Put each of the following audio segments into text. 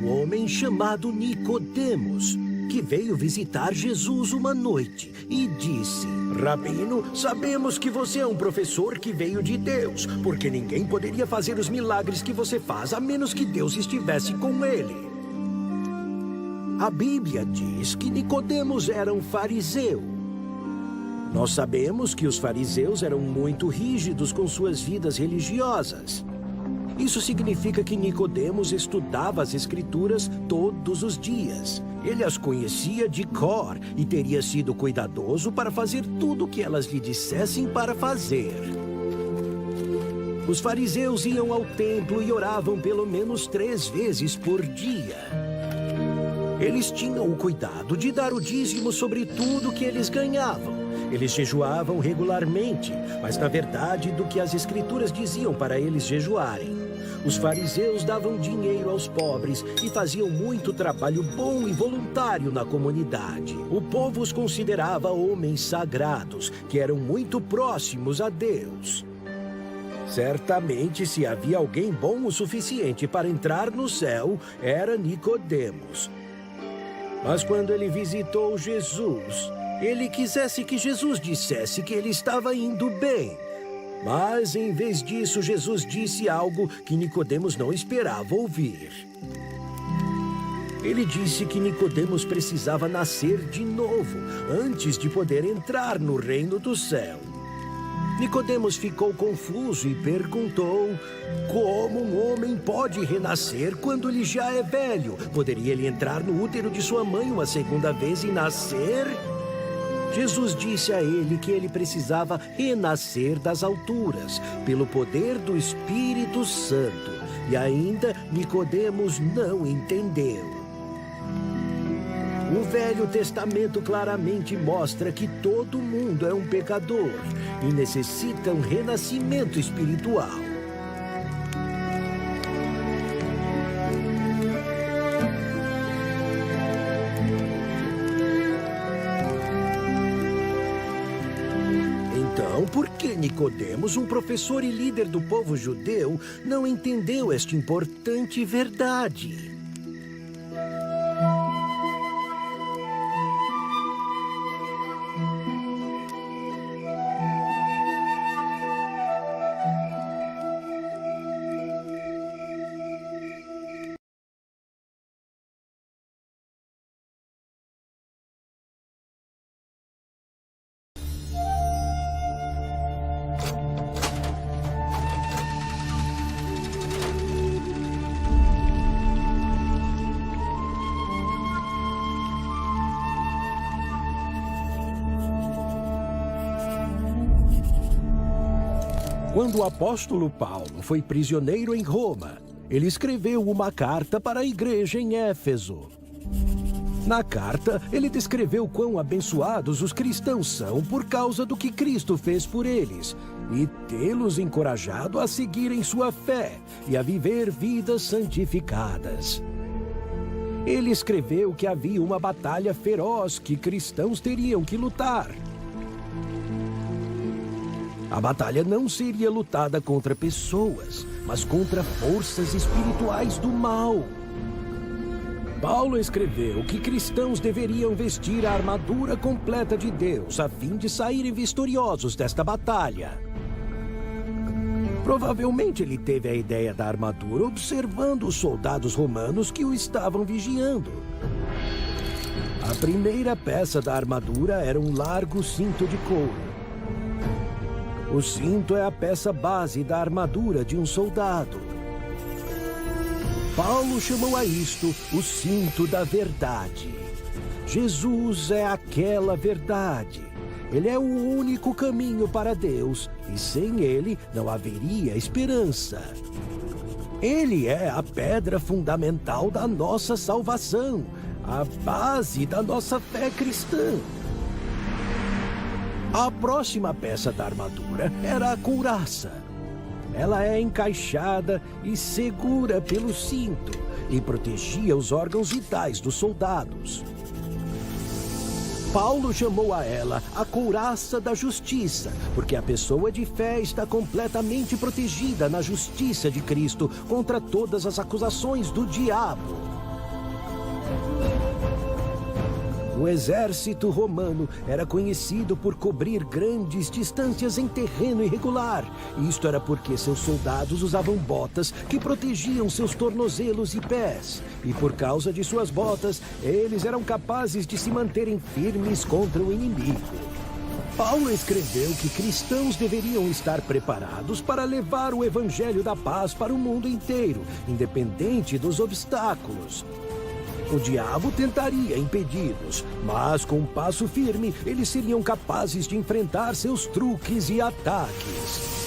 um homem chamado Nicodemos, que veio visitar Jesus uma noite e disse: Rabino, sabemos que você é um professor que veio de Deus, porque ninguém poderia fazer os milagres que você faz a menos que Deus estivesse com ele. A Bíblia diz que Nicodemos era um fariseu. Nós sabemos que os fariseus eram muito rígidos com suas vidas religiosas. Isso significa que Nicodemos estudava as Escrituras todos os dias. Ele as conhecia de cor e teria sido cuidadoso para fazer tudo o que elas lhe dissessem para fazer. Os fariseus iam ao templo e oravam pelo menos 3 vezes por dia. Eles tinham o cuidado de dar o dízimo sobre tudo que eles ganhavam. Eles jejuavam regularmente, mas na verdade do que as Escrituras diziam para eles jejuarem. Os fariseus davam dinheiro aos pobres e faziam muito trabalho bom e voluntário na comunidade. O povo os considerava homens sagrados, que eram muito próximos a Deus. Certamente, se havia alguém bom o suficiente para entrar no céu, era Nicodemos. Mas quando ele visitou Jesus, ele quisesse que Jesus dissesse que ele estava indo bem. Mas, em vez disso, Jesus disse algo que Nicodemos não esperava ouvir. Ele disse que Nicodemos precisava nascer de novo, antes de poder entrar no reino do céu. Nicodemos ficou confuso e perguntou: como um homem pode renascer quando ele já é velho? Poderia ele entrar no útero de sua mãe uma segunda vez e nascer? Jesus disse a ele que ele precisava renascer das alturas, pelo poder do Espírito Santo. E ainda Nicodemos não entendeu. O Velho Testamento claramente mostra que todo mundo é um pecador e necessita um renascimento espiritual. Então, por que Nicodemos, um professor e líder do povo judeu, não entendeu esta importante verdade? Quando o apóstolo Paulo foi prisioneiro em Roma, ele escreveu uma carta para a igreja em Éfeso. Na carta, ele descreveu quão abençoados os cristãos são por causa do que Cristo fez por eles e tê-los encorajado a seguirem sua fé e a viver vidas santificadas. Ele escreveu que havia uma batalha feroz que cristãos teriam que lutar. A batalha não seria lutada contra pessoas, mas contra forças espirituais do mal. Paulo escreveu que cristãos deveriam vestir a armadura completa de Deus a fim de saírem vitoriosos desta batalha. Provavelmente ele teve a ideia da armadura observando os soldados romanos que o estavam vigiando. A primeira peça da armadura era um largo cinto de couro. O cinto é a peça base da armadura de um soldado. Paulo chamou a isto o cinto da verdade. Jesus é aquela verdade. Ele é o único caminho para Deus, e sem ele não haveria esperança. Ele é a pedra fundamental da nossa salvação, a base da nossa fé cristã. A próxima peça da armadura era a couraça. Ela é encaixada e segura pelo cinto e protegia os órgãos vitais dos soldados. Paulo chamou a ela a couraça da justiça, porque a pessoa de fé está completamente protegida na justiça de Cristo contra todas as acusações do diabo. O exército romano era conhecido por cobrir grandes distâncias em terreno irregular. Isto era porque seus soldados usavam botas que protegiam seus tornozelos e pés. E por causa de suas botas, eles eram capazes de se manterem firmes contra o inimigo. Paulo escreveu que cristãos deveriam estar preparados para levar o evangelho da paz para o mundo inteiro, independente dos obstáculos. O diabo tentaria impedi-los, mas com um passo firme, eles seriam capazes de enfrentar seus truques e ataques.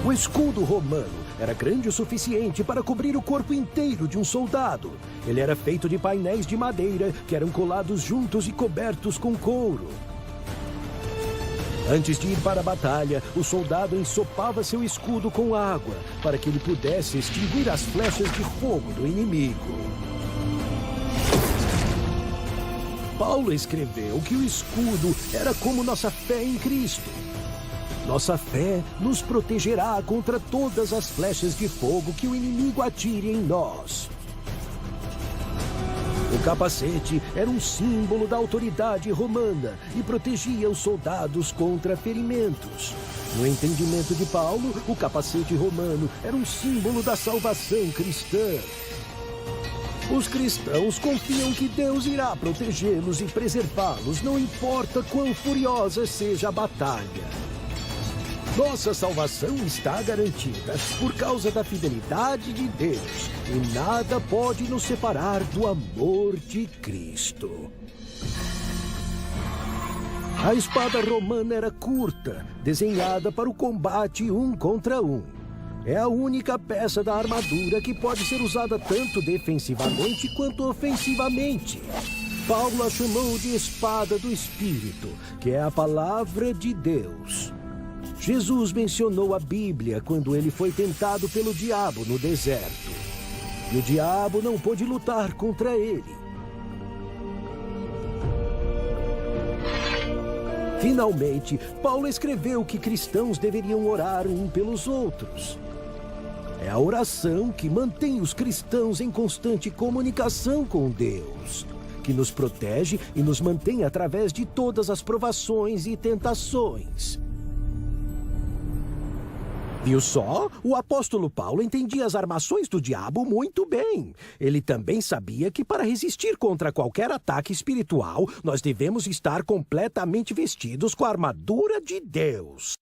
O escudo romano era grande o suficiente para cobrir o corpo inteiro de um soldado. Ele era feito de painéis de madeira que eram colados juntos e cobertos com couro. Antes de ir para a batalha, o soldado ensopava seu escudo com água para que ele pudesse extinguir as flechas de fogo do inimigo. Paulo escreveu que o escudo era como nossa fé em Cristo. Nossa fé nos protegerá contra todas as flechas de fogo que o inimigo atire em nós. O capacete era um símbolo da autoridade romana e protegia os soldados contra ferimentos. No entendimento de Paulo, o capacete romano era um símbolo da salvação cristã. Os cristãos confiam que Deus irá protegê-los e preservá-los, não importa quão furiosa seja a batalha. Nossa salvação está garantida por causa da fidelidade de Deus, e nada pode nos separar do amor de Cristo. A espada romana era curta, desenhada para o combate um contra um. É a única peça da armadura que pode ser usada tanto defensivamente quanto ofensivamente. Paulo a chamou de espada do Espírito, que é a palavra de Deus. Jesus mencionou a Bíblia quando ele foi tentado pelo diabo no deserto. E o diabo não pôde lutar contra ele. Finalmente, Paulo escreveu que cristãos deveriam orar um pelos outros. É a oração que mantém os cristãos em constante comunicação com Deus, que nos protege e nos mantém através de todas as provações e tentações. Viu só? O apóstolo Paulo entendia as armações do diabo muito bem. Ele também sabia que para resistir contra qualquer ataque espiritual, nós devemos estar completamente vestidos com a armadura de Deus.